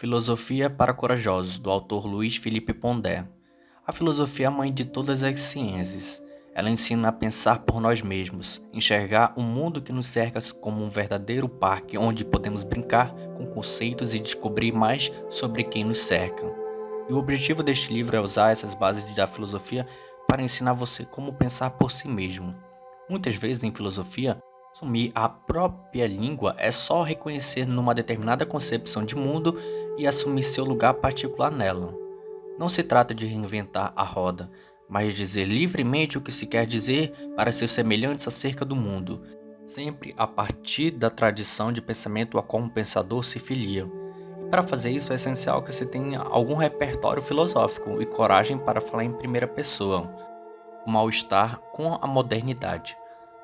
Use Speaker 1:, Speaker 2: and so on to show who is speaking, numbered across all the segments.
Speaker 1: Filosofia para Corajosos, do autor Luiz Felipe Pondé. A filosofia é a mãe de todas as ciências. Ela ensina a pensar por nós mesmos, enxergar o mundo que nos cerca como um verdadeiro parque onde podemos brincar com conceitos e descobrir mais sobre quem nos cerca. E o objetivo deste livro é usar essas bases da filosofia para ensinar você como pensar por si mesmo. Muitas vezes em filosofia, assumir a própria língua é só reconhecer numa determinada concepção de mundo e assumir seu lugar particular nela. Não se trata de reinventar a roda, mas de dizer livremente o que se quer dizer para seus semelhantes acerca do mundo, sempre a partir da tradição de pensamento a qual um pensador se filia. E para fazer isso é essencial que você tenha algum repertório filosófico e coragem para falar em primeira pessoa. O mal-estar com a modernidade.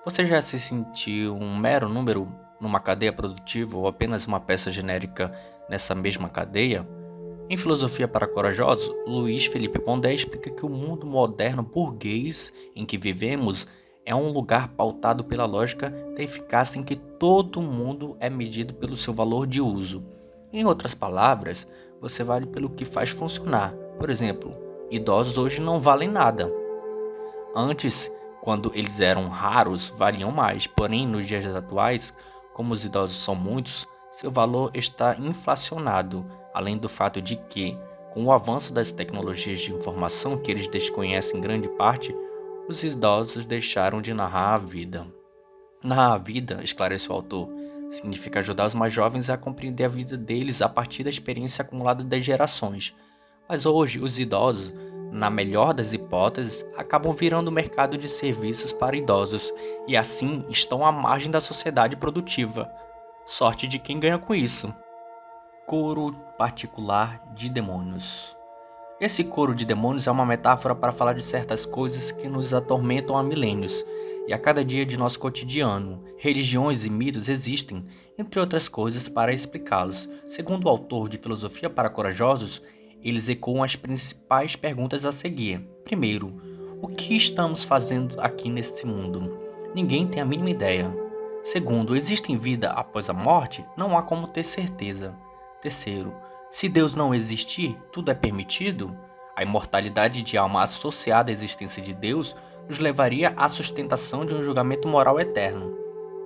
Speaker 1: Você já se sentiu um mero número numa cadeia produtiva ou apenas uma peça genérica nessa mesma cadeia? Em Filosofia para Corajosos, Luiz Felipe Pondé explica que o mundo moderno burguês em que vivemos é um lugar pautado pela lógica da eficácia em que todo mundo é medido pelo seu valor de uso. Em outras palavras, você vale pelo que faz funcionar. Por exemplo, idosos hoje não valem nada. Antes, quando eles eram raros, valiam mais, porém, nos dias atuais, como os idosos são muitos, seu valor está inflacionado, além do fato de que, com o avanço das tecnologias de informação que eles desconhecem em grande parte, os idosos deixaram de narrar a vida. Narrar a vida, esclarece o autor, significa ajudar os mais jovens a compreender a vida deles a partir da experiência acumulada das gerações. Mas hoje, os idosos, na melhor das hipóteses, acabam virando o mercado de serviços para idosos e assim estão à margem da sociedade produtiva. Sorte de quem ganha com isso. Coro particular de demônios. Esse coro de demônios é uma metáfora para falar de certas coisas que nos atormentam há milênios e a cada dia de nosso cotidiano. Religiões e mitos existem, entre outras coisas, para explicá-los. Segundo o autor de Filosofia para Corajosos, eles ecoam as principais perguntas a seguir. Primeiro, o que estamos fazendo aqui nesse mundo? Ninguém tem a mínima ideia. Segundo, existe vida após a morte? Não há como ter certeza. Terceiro, se Deus não existir, tudo é permitido? A imortalidade de alma associada à existência de Deus nos levaria à sustentação de um julgamento moral eterno.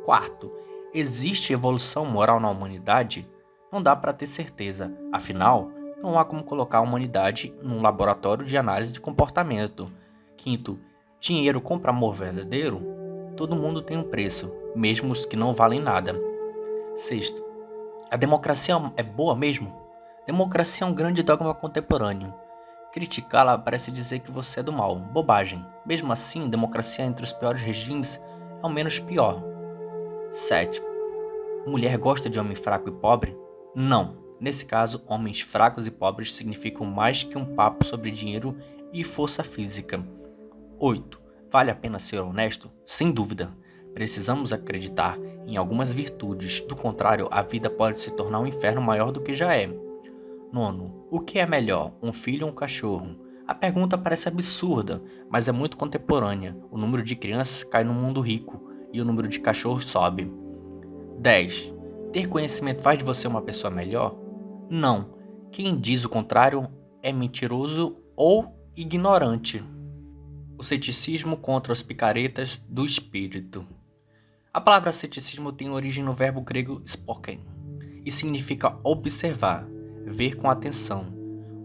Speaker 1: Quarto, existe evolução moral na humanidade? Não dá para ter certeza, afinal, não há como colocar a humanidade num laboratório de análise de comportamento. Quinto, dinheiro compra amor verdadeiro? Todo mundo tem um preço, mesmo os que não valem nada. Sexto, a democracia é boa mesmo? Democracia é um grande dogma contemporâneo. Criticá-la parece dizer que você é do mal. Bobagem. Mesmo assim, democracia entre os piores regimes é o menos pior. 7. Mulher gosta de homem fraco e pobre? Não. Nesse caso, homens fracos e pobres significam mais que um papo sobre dinheiro e força física. 8. Vale a pena ser honesto? Sem dúvida. Precisamos acreditar em algumas virtudes. Do contrário, a vida pode se tornar um inferno maior do que já é. 9. O que é melhor, um filho ou um cachorro? A pergunta parece absurda, mas é muito contemporânea. O número de crianças cai no mundo rico e o número de cachorros sobe. 10. Ter conhecimento faz de você uma pessoa melhor? Não. Quem diz o contrário é mentiroso ou ignorante. O ceticismo contra os picaretas do espírito. A palavra ceticismo tem origem no verbo grego spoken e significa observar, ver com atenção.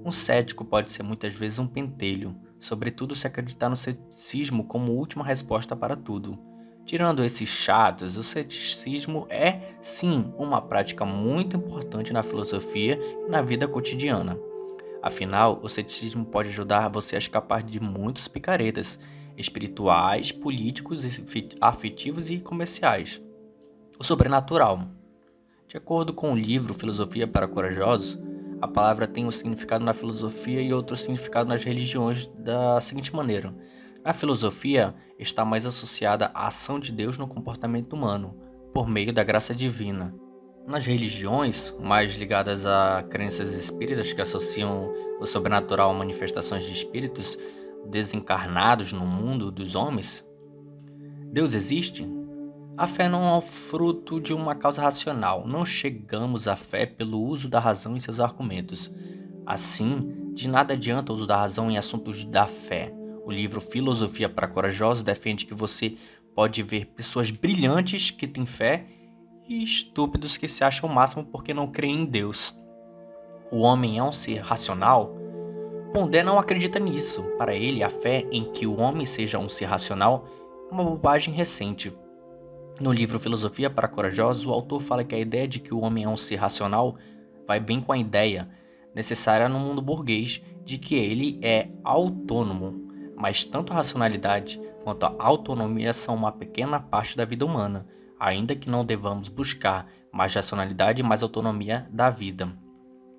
Speaker 1: Um cético pode ser muitas vezes um pentelho, sobretudo se acreditar no ceticismo como última resposta para tudo. Tirando esses chatos, o ceticismo é, sim, uma prática muito importante na filosofia e na vida cotidiana. Afinal, o ceticismo pode ajudar você a escapar de muitos picaretas espirituais, políticos, afetivos e comerciais. O sobrenatural. De acordo com o livro Filosofia para Corajosos, a palavra tem um significado na filosofia e outro significado nas religiões da seguinte maneira. Na filosofia, está mais associada à ação de Deus no comportamento humano, por meio da graça divina. Nas religiões, mais ligadas a crenças espíritas que associam o sobrenatural a manifestações de espíritos desencarnados no mundo dos homens, Deus existe? A fé não é o fruto de uma causa racional. Não chegamos à fé pelo uso da razão em seus argumentos. Assim, de nada adianta o uso da razão em assuntos da fé. O livro Filosofia para Corajosos defende que você pode ver pessoas brilhantes que têm fé e estúpidos que se acham o máximo porque não creem em Deus. O homem é um ser racional? Pondé não acredita nisso. Para ele, a fé em que o homem seja um ser racional é uma bobagem recente. No livro Filosofia para Corajosos, o autor fala que a ideia de que o homem é um ser racional vai bem com a ideia necessária no mundo burguês de que ele é autônomo, mas tanto a racionalidade quanto a autonomia são uma pequena parte da vida humana, ainda que não devamos buscar mais racionalidade e mais autonomia da vida.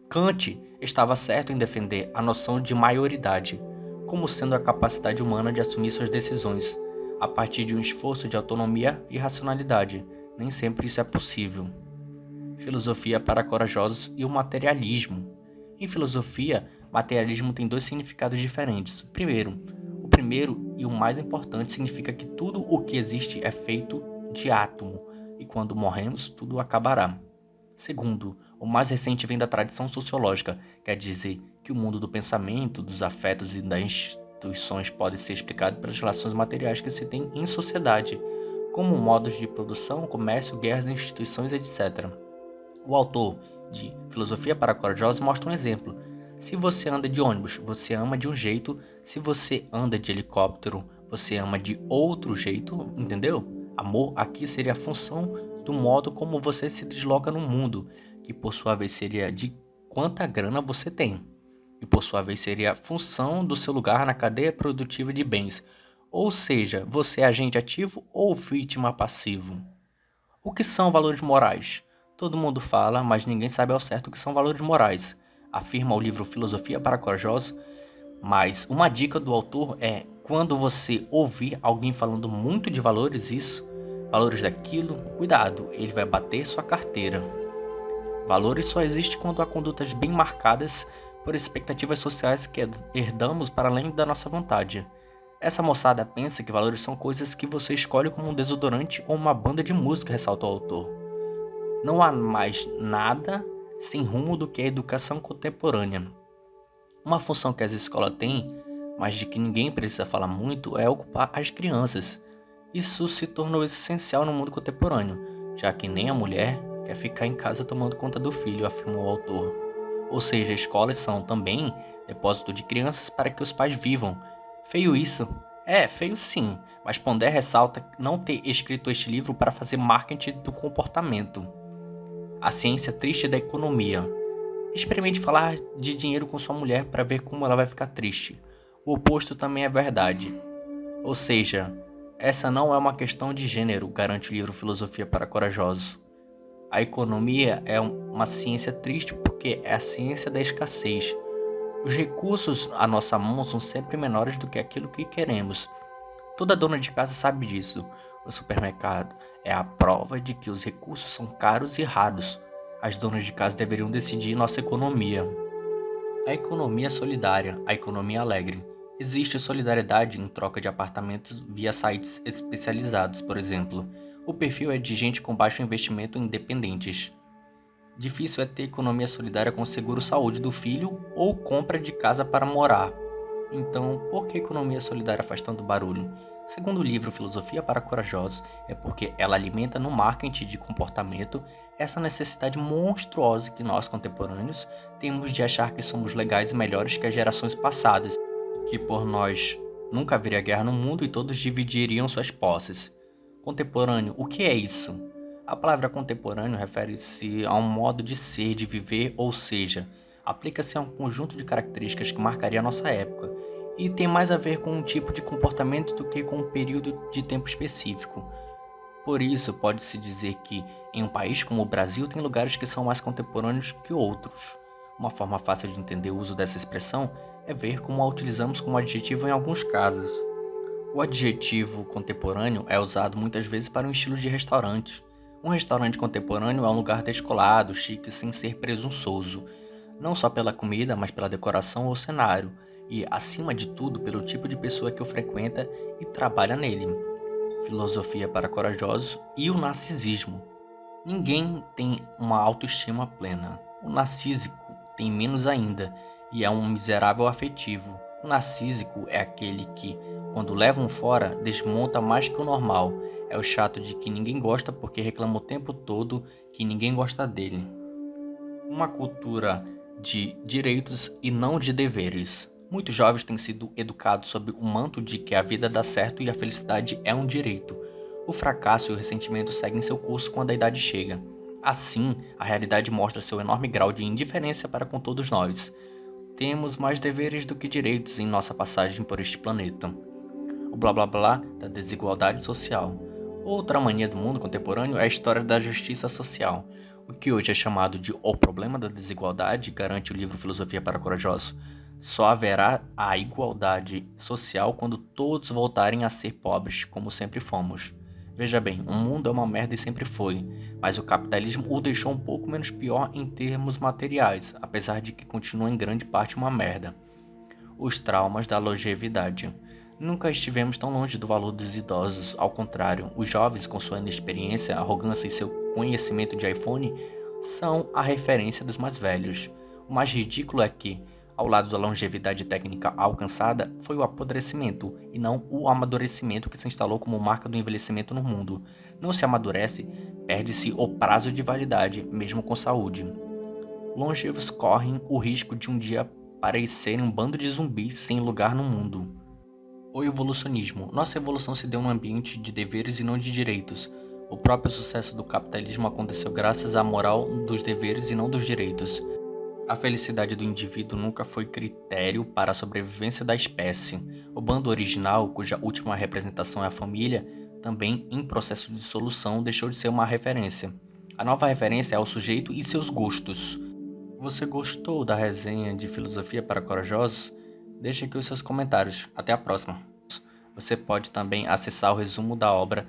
Speaker 1: Kant estava certo em defender a noção de maioridade como sendo a capacidade humana de assumir suas decisões a partir de um esforço de autonomia e racionalidade. Nem sempre isso é possível. Filosofia para corajosos e o materialismo. Em filosofia, materialismo tem dois significados diferentes. O primeiro e o mais importante significa que tudo o que existe é feito de átomo, e quando morremos, tudo acabará. Segundo, o mais recente vem da tradição sociológica, quer dizer que o mundo do pensamento, dos afetos e das instituições pode ser explicado pelas relações materiais que se tem em sociedade, como modos de produção, comércio, guerras, instituições, etc. O autor de Filosofia para Corajosos mostra um exemplo. Se você anda de ônibus, você ama de um jeito. Se você anda de helicóptero, você ama de outro jeito, entendeu? Amor aqui seria a função do modo como você se desloca no mundo, que por sua vez seria de quanta grana você tem, e por sua vez seria a função do seu lugar na cadeia produtiva de bens. Ou seja, você é agente ativo ou vítima passivo. O que são valores morais? Todo mundo fala, mas ninguém sabe ao certo o que são valores morais, afirma o livro Filosofia para Corajosos, mas uma dica do autor é, quando você ouvir alguém falando muito de valores, valores daquilo, cuidado, ele vai bater sua carteira. Valores só existem quando há condutas bem marcadas por expectativas sociais que herdamos para além da nossa vontade. Essa moçada pensa que valores são coisas que você escolhe como um desodorante ou uma banda de música, ressalta o autor. Não há mais nada sem rumo do que a educação contemporânea. Uma função que as escolas têm, mas de que ninguém precisa falar muito, é ocupar as crianças. Isso se tornou essencial no mundo contemporâneo, já que nem a mulher quer ficar em casa tomando conta do filho, afirmou o autor. Ou seja, escolas são também depósito de crianças para que os pais vivam. Feio isso? É, feio sim, mas Pondé ressalta não ter escrito este livro para fazer marketing do comportamento. A ciência triste da economia. Experimente falar de dinheiro com sua mulher para ver como ela vai ficar triste. O oposto também é verdade. Ou seja, essa não é uma questão de gênero, garante o livro Filosofia para Corajosos. A economia é uma ciência triste porque é a ciência da escassez. Os recursos à nossa mão são sempre menores do que aquilo que queremos. Toda dona de casa sabe disso. O supermercado é a prova de que os recursos são caros e raros. As donas de casa deveriam decidir nossa economia. A economia solidária, a economia alegre. Existe solidariedade em troca de apartamentos via sites especializados, por exemplo. O perfil é de gente com baixo investimento independentes. Difícil é ter economia solidária com seguro-saúde do filho ou compra de casa para morar. Então, por que a economia solidária faz tanto barulho? Segundo o livro Filosofia para Corajosos, é porque ela alimenta no marketing de comportamento essa necessidade monstruosa que nós contemporâneos temos de achar que somos legais e melhores que as gerações passadas, que por nós nunca haveria guerra no mundo e todos dividiriam suas posses. Contemporâneo, o que é isso? A palavra contemporâneo refere-se a um modo de ser, de viver, ou seja, aplica-se a um conjunto de características que marcaria a nossa época, e tem mais a ver com um tipo de comportamento do que com um período de tempo específico. Por isso, pode-se dizer que, em um país como o Brasil, tem lugares que são mais contemporâneos que outros. Uma forma fácil de entender o uso dessa expressão é ver como a utilizamos como adjetivo em alguns casos. O adjetivo contemporâneo é usado muitas vezes para um estilo de restaurante. Um restaurante contemporâneo é um lugar descolado, chique, sem ser presunçoso, não só pela comida, mas pela decoração ou cenário, e, acima de tudo, pelo tipo de pessoa que o frequenta e trabalha nele. Filosofia para Corajosos e o narcisismo. Ninguém tem uma autoestima plena. O narcísico tem menos ainda e é um miserável afetivo. O narcísico é aquele que, quando leva um fora, desmonta mais que o normal. É o chato de que ninguém gosta porque reclama o tempo todo que ninguém gosta dele. Uma cultura de direitos e não de deveres. Muitos jovens têm sido educados sob o manto de que a vida dá certo e a felicidade é um direito. O fracasso e o ressentimento seguem seu curso quando a idade chega. Assim, a realidade mostra seu enorme grau de indiferença para com todos nós. Temos mais deveres do que direitos em nossa passagem por este planeta. O blá blá blá da desigualdade social. Outra mania do mundo contemporâneo é a história da justiça social. O que hoje é chamado de O Problema da Desigualdade, garante o livro Filosofia para Corajosos. Só haverá a igualdade social quando todos voltarem a ser pobres, como sempre fomos. Veja bem, o mundo é uma merda e sempre foi, mas o capitalismo o deixou um pouco menos pior em termos materiais, apesar de que continua em grande parte uma merda. Os traumas da longevidade. Nunca estivemos tão longe do valor dos idosos, ao contrário, os jovens com sua inexperiência, arrogância e seu conhecimento de iPhone são a referência dos mais velhos. O mais ridículo é que, ao lado da longevidade técnica alcançada, foi o apodrecimento e não o amadurecimento que se instalou como marca do envelhecimento no mundo. Não se amadurece, perde-se o prazo de validade, mesmo com saúde. Longevos correm o risco de um dia parecerem um bando de zumbis sem lugar no mundo. O evolucionismo. Nossa evolução se deu num ambiente de deveres e não de direitos. O próprio sucesso do capitalismo aconteceu graças à moral dos deveres e não dos direitos. A felicidade do indivíduo nunca foi critério para a sobrevivência da espécie. O bando original, cuja última representação é a família, também em processo de dissolução, deixou de ser uma referência. A nova referência é o sujeito e seus gostos. Você gostou da resenha de Filosofia para Corajosos? Deixe aqui os seus comentários. Até a próxima. Você pode também acessar o resumo da obra